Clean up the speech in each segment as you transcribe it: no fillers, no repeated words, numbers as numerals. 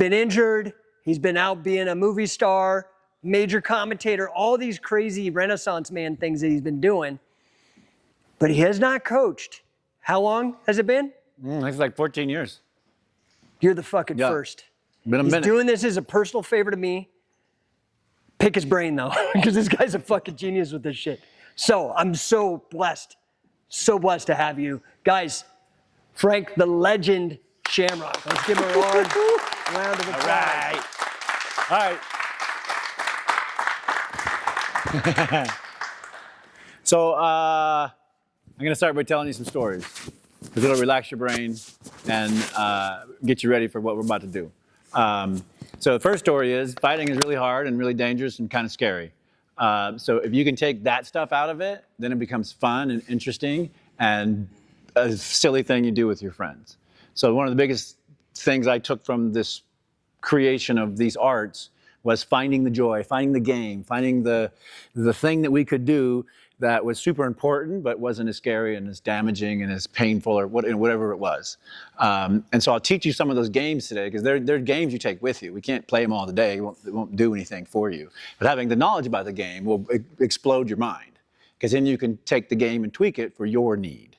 been injured. He's been out being a movie star, major commentator, all these crazy Renaissance man things that he's been doing. But he has not coached. How long has it been? It's like 14 years. You're the fucking first. Been a He's minute. doing this as a personal favor to me. Pick his brain, though, because this guy's a fucking genius with this shit. So I'm so blessed to have you. Guys, Frank, the legend, Shamrock. Let's give him a round of applause. All right. So I'm going to start by telling you some stories, because it'll relax your brain and get you ready for what we're about to do. So the first story is fighting is really hard and really dangerous and kind of scary. So if you can take that stuff out of it, then it becomes fun and interesting and a silly thing you do with your friends. So one of the biggest things I took from this creation of these arts was finding the joy, finding the game, finding the thing that we could do that was super important, but wasn't as scary and as damaging and as painful or whatever it was. And so I'll teach you some of those games today, because they're games you take with you. We can't play them all today. It won't do anything for you. But having the knowledge about the game will explode your mind, because then you can take the game and tweak it for your need.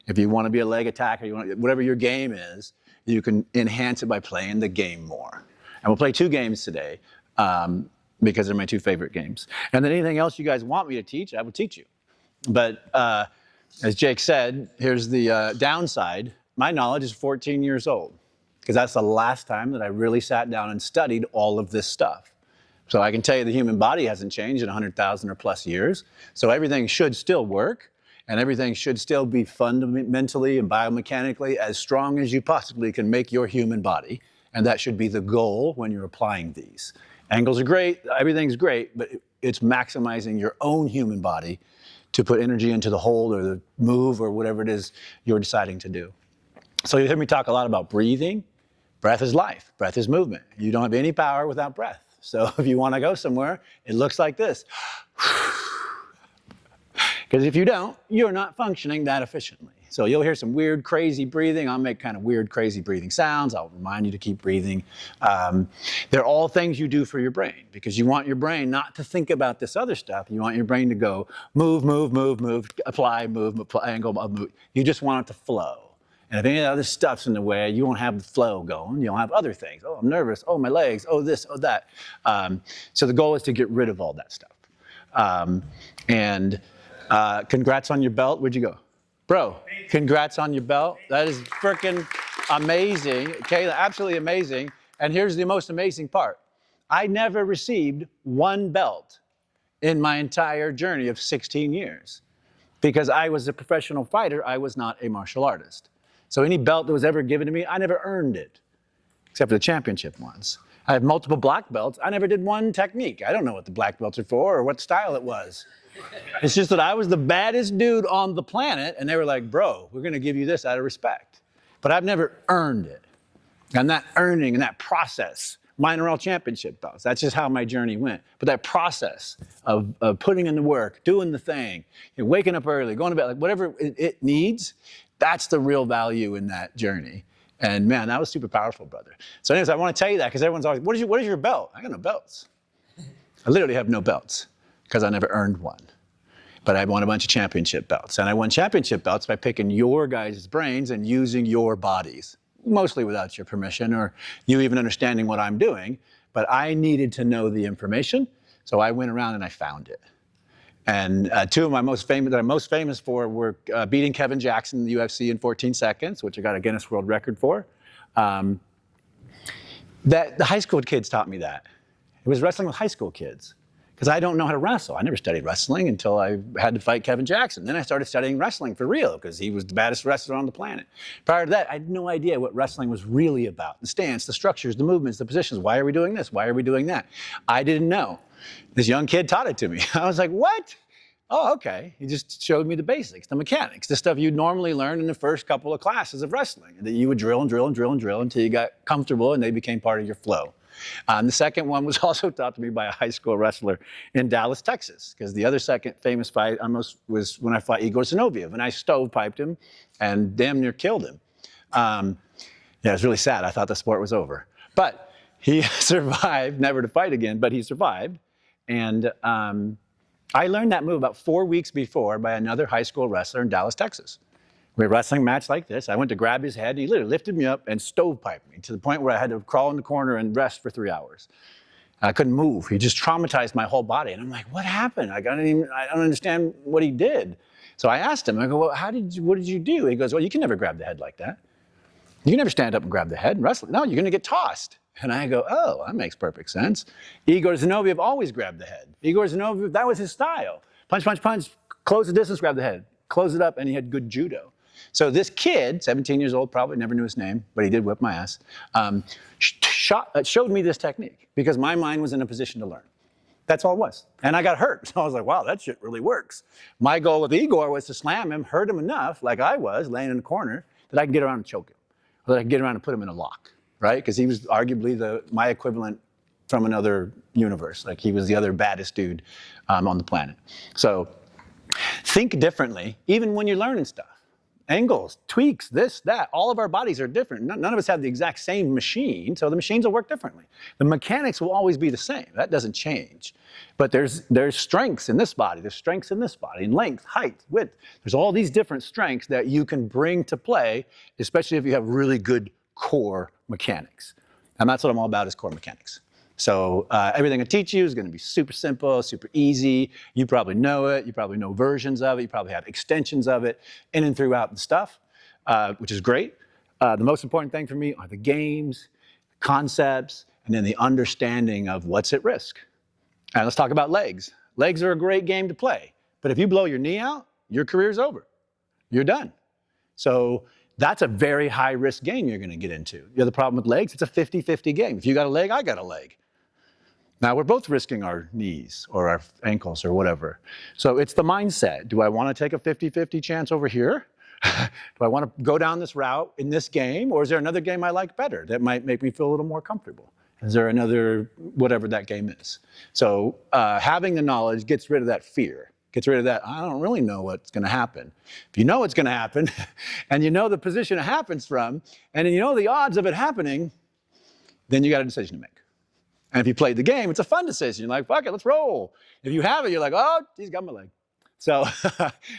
If you want to be a leg attacker, whatever your game is, you can enhance it by playing the game more. And we'll play 2 games today, because they're my 2 favorite games. And then anything else you guys want me to teach, I will teach you. But as Jake said, here's the downside. My knowledge is 14 years old, because that's the last time that I really sat down and studied all of this stuff. So I can tell you the human body hasn't changed in 100,000 or plus years. So everything should still work, and everything should still be fundamentally and biomechanically as strong as you possibly can make your human body. And that should be the goal when you're applying these. Angles are great, everything's great, but it's maximizing your own human body to put energy into the hold or the move or whatever it is you're deciding to do. So you hear me talk a lot about breathing. Breath is life, breath is movement. You don't have any power without breath. So if you want to go somewhere, it looks like this. Because if you don't, you're not functioning that efficiently. So you'll hear some weird, crazy breathing. I'll make kind of weird, crazy breathing sounds. I'll remind you to keep breathing. They're all things you do for your brain, because you want your brain not to think about this other stuff. You want your brain to go move, move, move, move, apply, move, apply, angle, move. You just want it to flow. And if any of the other stuff's in the way, you won't have the flow going. You'll have other things. Oh, I'm nervous. Oh, my legs. Oh, this. Oh, that. So the goal is to get rid of all that stuff. Congrats on your belt. Where'd you go? Bro, congrats on your belt. That is freaking amazing. Kayla, absolutely amazing. And here's the most amazing part. I never received 1 belt in my entire journey of 16 years. Because I was a professional fighter, I was not a martial artist. So any belt that was ever given to me, I never earned it, except for the championship ones. I have multiple black belts. I never did one technique. I don't know what the black belts are for or what style it was. It's just that I was the baddest dude on the planet, and they were like, bro, we're going to give you this out of respect. But I've never earned it. And that earning and that process, mine are all championship belts. That's just how my journey went. But that process of putting in the work, doing the thing, waking up early, going to bed, like whatever it needs, that's the real value in that journey. And man, that was super powerful, brother. So anyways, I want to tell you that, because everyone's always, what is your belt? I got no belts. I literally have no belts, because I never earned one. But I won a bunch of championship belts. And I won championship belts by picking your guys' brains and using your bodies, mostly without your permission or you even understanding what I'm doing. But I needed to know the information, so I went around and I found it. And 2 of my that I'm most famous for were beating Kevin Jackson in the UFC in 14 seconds, which I got a Guinness World Record for. The high school kids taught me that. It was wrestling with high school kids. Because I don't know how to wrestle. I never studied wrestling until I had to fight Kevin Jackson. Then I started studying wrestling for real, because he was the baddest wrestler on the planet. Prior to that, I had no idea what wrestling was really about. The stance, the structures, the movements, the positions. Why are we doing this? Why are we doing that? I didn't know. This young kid taught it to me. I was like, what? Oh, okay. He just showed me the basics, the mechanics, the stuff you'd normally learn in the first couple of classes of wrestling, that you would drill and drill and drill and drill until you got comfortable and they became part of your flow. The second one was also taught to me by a high school wrestler in Dallas, Texas, because the other second famous fight was when I fought Igor Zinoviev, and I stovepiped him and damn near killed him. Yeah, it was really sad. I thought the sport was over. But He survived, never to fight again, but he survived. And I learned that move about 4 weeks before by another high school wrestler in Dallas, Texas. We had a wrestling match like this. I went to grab his head. He literally lifted me up and stovepiped me to the point where I had to crawl in the corner and rest for 3 hours. I couldn't move. He just traumatized my whole body. And I'm like, what happened? I don't understand what he did. So I asked him, I go, well, what did you do? He goes, well, you can never grab the head like that. You can never stand up and grab the head and wrestle. No, you're going to get tossed. And I go, oh, that makes perfect sense. Igor Zinoviev always grabbed the head. Igor Zinoviev, that was his style. Punch, punch, punch, close the distance, grab the head. Close it up, and he had good judo. So this kid, 17 years old, probably never knew his name, but he did whip my ass, showed me this technique because my mind was in a position to learn. That's all it was. And I got hurt. So I was like, wow, that shit really works. My goal with Igor was to slam him, hurt him enough, like I was, laying in the corner, that I can get around and choke him. Or that I can get around and put him in a lock, right? Because he was arguably my equivalent from another universe. Like he was the other baddest dude on the planet. So think differently, even when you're learning stuff. Angles, tweaks, this, that, all of our bodies are different. None of us have the exact same machine, so the machines will work differently. The mechanics will always be the same. That doesn't change. But there's strengths in this body, there's strengths in this body, in length, height, width. There's all these different strengths that you can bring to play, especially if you have really good core mechanics. And that's what I'm all about, is core mechanics. So everything I teach you is going to be super simple, super easy. You probably know it. You probably know versions of it. You probably have extensions of it in and throughout the stuff, which is great. The most important thing for me are the games, concepts, and then the understanding of what's at risk. And let's talk about legs. Legs are a great game to play. But if you blow your knee out, your career's over. You're done. So that's a very high-risk game you're going to get into. The other problem with legs, it's a 50-50 game. If you got a leg, I got a leg. Now, we're both risking our knees or our ankles or whatever. So it's the mindset. Do I want to take a 50-50 chance over here? Do I want to go down this route in this game? Or is there another game I like better that might make me feel a little more comfortable? Is there another, whatever that game is? So having the knowledge gets rid of that fear. Gets rid of that, I don't really know what's going to happen. If you know what's going to happen, and you know the position it happens from, and you know the odds of it happening, then you got a decision to make. And if you played the game, it's a fun decision. You're like, fuck it, let's roll. If you have it, you're like, oh, he's got my leg. So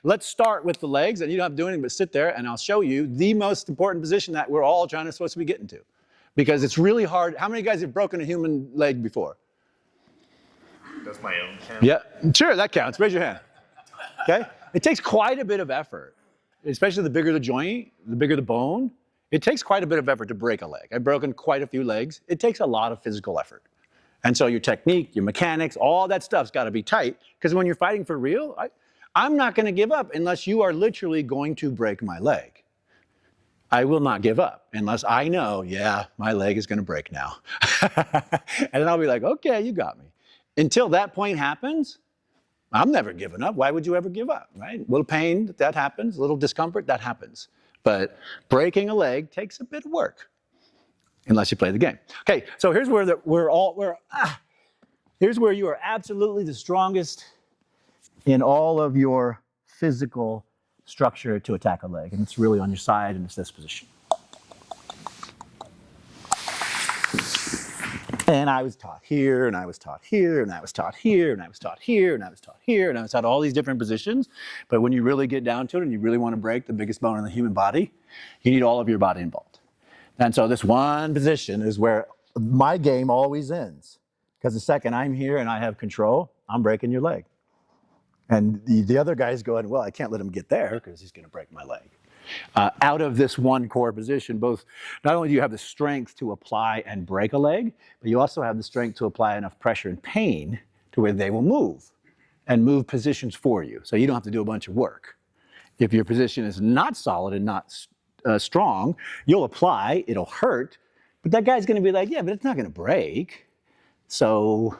let's start with the legs, and you don't have to do anything but sit there, and I'll show you the most important position that we're all supposed to be getting to. Because it's really hard. How many guys have broken a human leg before? Does my own count? Yeah, sure, that counts. Raise your hand. Okay? It takes quite a bit of effort, especially the bigger the joint, the bigger the bone. It takes quite a bit of effort to break a leg. I've broken quite a few legs. It takes a lot of physical effort. And so your technique, your mechanics, all that stuff's got to be tight, because when you're fighting for real, I'm not going to give up unless you are literally going to break my leg. I will not give up unless I know, yeah, my leg is going to break now. And then I'll be like, okay, you got me. Until that point happens, I'm never giving up. Why would you ever give up, right? A little pain, that happens. A little discomfort, that happens. But breaking a leg takes a bit of work, unless you play the game. Okay, so here's where here's where you are absolutely the strongest in all of your physical structure to attack a leg. And it's really on your side, and it's this position. And I was taught here, and I was taught here, and I was taught here, and I was taught here, and I was taught here, and I was taught all these different positions. But when you really get down to it and you really want to break the biggest bone in the human body, you need all of your body involved. And so this one position is where my game always ends. Because the second I'm here and I have control, I'm breaking your leg. And the other guy's going, well, I can't let him get there because he's going to break my leg. Out of this one core position, not only do you have the strength to apply and break a leg, but you also have the strength to apply enough pressure and pain to where they will move and move positions for you. So you don't have to do a bunch of work. If your position is not solid and not strong, you'll apply, it'll hurt, but that guy's going to be like, yeah, but it's not going to break. So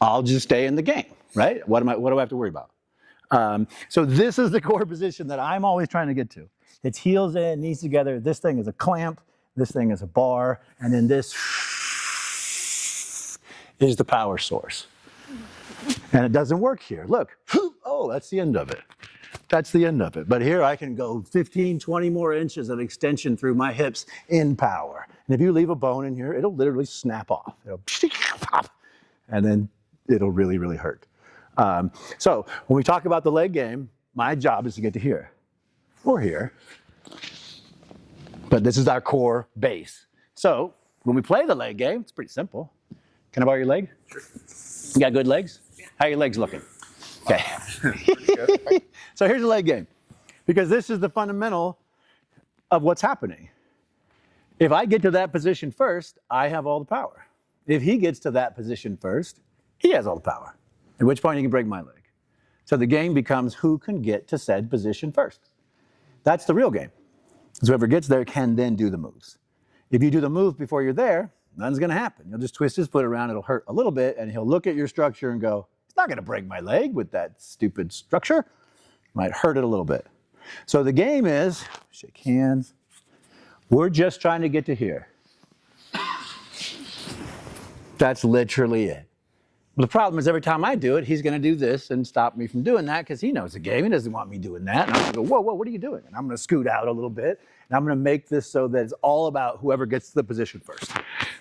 I'll just stay in the game, right? What do I have to worry about? So this is the core position that I'm always trying to get to. It's heels in, knees together. This thing is a clamp. This thing is a bar. And then this is the power source. And it doesn't work here. Look. Oh, that's the end of it. That's the end of it. But here I can go 15, 20 more inches of extension through my hips in power. And if you leave a bone in here, it'll literally snap off. It'll pop, and then it'll really, really hurt. So when we talk about the leg game, my job is to get to here or here. But this is our core base. So when we play the leg game, it's pretty simple. Can I borrow your leg? Sure. You got good legs? How are your legs looking? Okay. So here's the leg game. Because this is the fundamental of what's happening. If I get to that position first, I have all the power. If he gets to that position first, he has all the power. At which point he can break my leg. So the game becomes who can get to said position first. That's the real game. So whoever gets there can then do the moves. If you do the move before you're there, nothing's gonna happen. You'll just twist his foot around, it'll hurt a little bit, and he'll look at your structure and go, it's not gonna break my leg with that stupid structure. Might hurt it a little bit. So the game is, shake hands. We're just trying to get to here. That's literally it. But the problem is every time I do it, he's gonna do this and stop me from doing that because he knows the game. He doesn't want me doing that. And I'm gonna go, whoa, what are you doing? And I'm gonna scoot out a little bit. And I'm gonna make this so that it's all about whoever gets to the position first.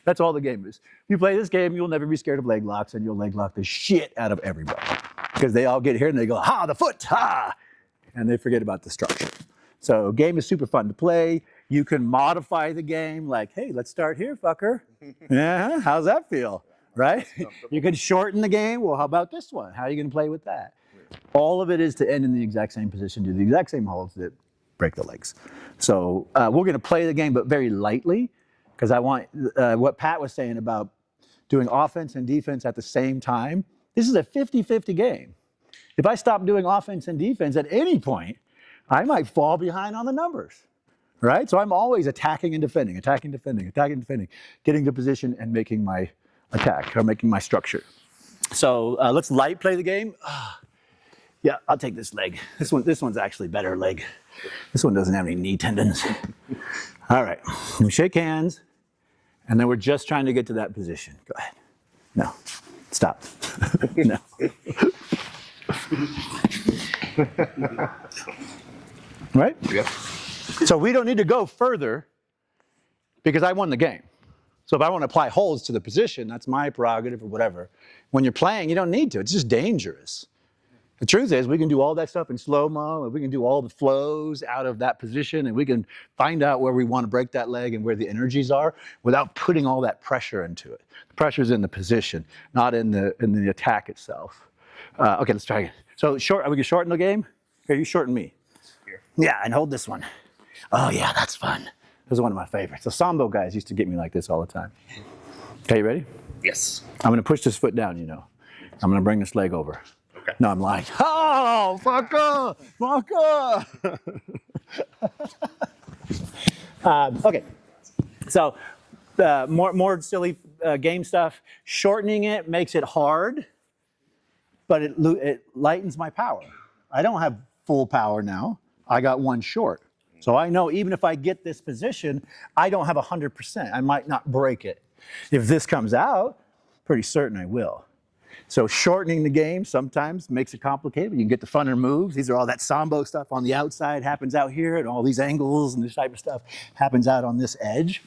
That's all the game is. If you play this game, you'll never be scared of leg locks, and you'll leg lock the shit out of everybody. Because they all get here and they go, ha, the foot, ha! And they forget about the structure. So game is super fun to play. You can modify the game like, hey, let's start here, fucker. Yeah, how's that feel? Right? You can shorten the game. Well, how about this one? How are you going to play with that? All of it is to end in the exact same position, do the exact same holds that break the legs. So we're going to play the game, but very lightly, because I want what Pat was saying about doing offense and defense at the same time. This is a 50-50 game. If I stop doing offense and defense at any point, I might fall behind on the numbers. Right? So I'm always attacking and defending, attacking, defending, attacking, defending, getting the position and making my attack or making my structure. So let's light play the game. Yeah, I'll take this leg. This one's actually better leg. This one doesn't have any knee tendons. All right, we shake hands, and then we're just trying to get to that position. Go ahead. No, stop. No. Right? Yeah. So we don't need to go further because I won the game. So if I want to apply holds to the position, that's my prerogative or whatever. When you're playing, you don't need to. It's just dangerous. The truth is we can do all that stuff in slow-mo, and we can do all the flows out of that position, and we can find out where we want to break that leg and where the energies are without putting all that pressure into it. The pressure's in the position, not in the attack itself. Okay, let's try again. So we can shorten the game? Here, you shorten me. Here. Yeah, and hold this one. Oh yeah, that's fun. This is one of my favorites. The Sambo guys used to get me like this all the time. Okay, you ready? Yes. I'm gonna push this foot down, you know. I'm gonna bring this leg over. Okay. No, I'm lying. Oh, fucker! Fucker! Okay, so more silly game stuff. Shortening it makes it hard, but it lightens my power. I don't have full power now. I got one short. So I know even if I get this position, I don't have 100%. I might not break it. If this comes out, pretty certain I will. So shortening the game sometimes makes it complicated. You can get the funner moves. These are all that Sambo stuff on the outside happens out here, and all these angles and this type of stuff happens out on this edge.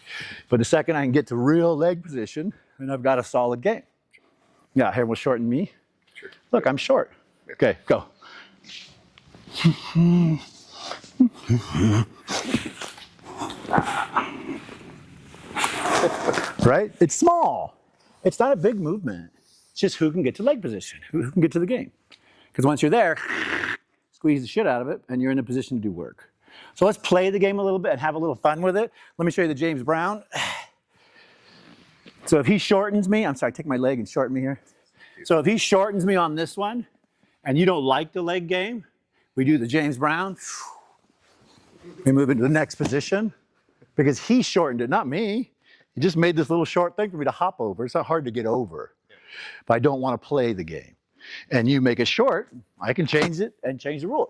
But the second I can get to real leg position, then I've got a solid game. Yeah, here, will shorten me. Sure. Look, I'm short. Okay, go. Right? It's small. It's not a big movement. It's just who can get to leg position, who can get to the game. Because once you're there, squeeze the shit out of it, and you're in a position to do work. So let's play the game a little bit and have a little fun with it. Let me show you the James Brown. So if he shortens me, I'm sorry, take my leg and shorten me here. So if he shortens me on this one, and you don't like the leg game, we do the James Brown. We move into the next position because he shortened it, not me. He just made this little short thing for me to hop over. It's not hard to get over, but I don't want to play the game. And you make it short, I can change it and change the rules.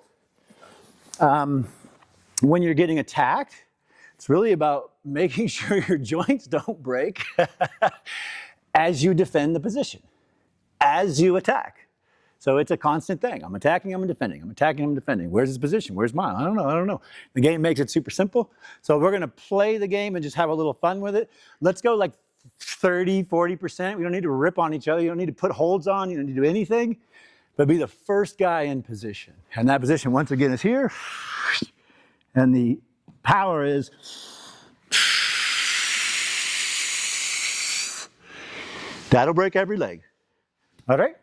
When you're getting attacked, it's really about making sure your joints don't break as you defend the position, as you attack. So it's a constant thing. I'm attacking, I'm defending. I'm attacking, I'm defending. Where's his position? Where's mine? I don't know. The game makes it super simple. So we're going to play the game and just have a little fun with it. Let's go like 30, 40%. We don't need to rip on each other. You don't need to put holds on. You don't need to do anything. But be the first guy in position. And that position, once again, is here. And the power is... That'll break every leg. All right?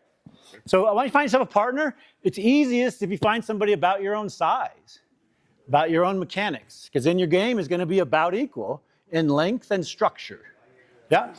So when you find yourself a partner, it's easiest if you find somebody about your own size, about your own mechanics, because then your game is going to be about equal in length and structure. Yeah?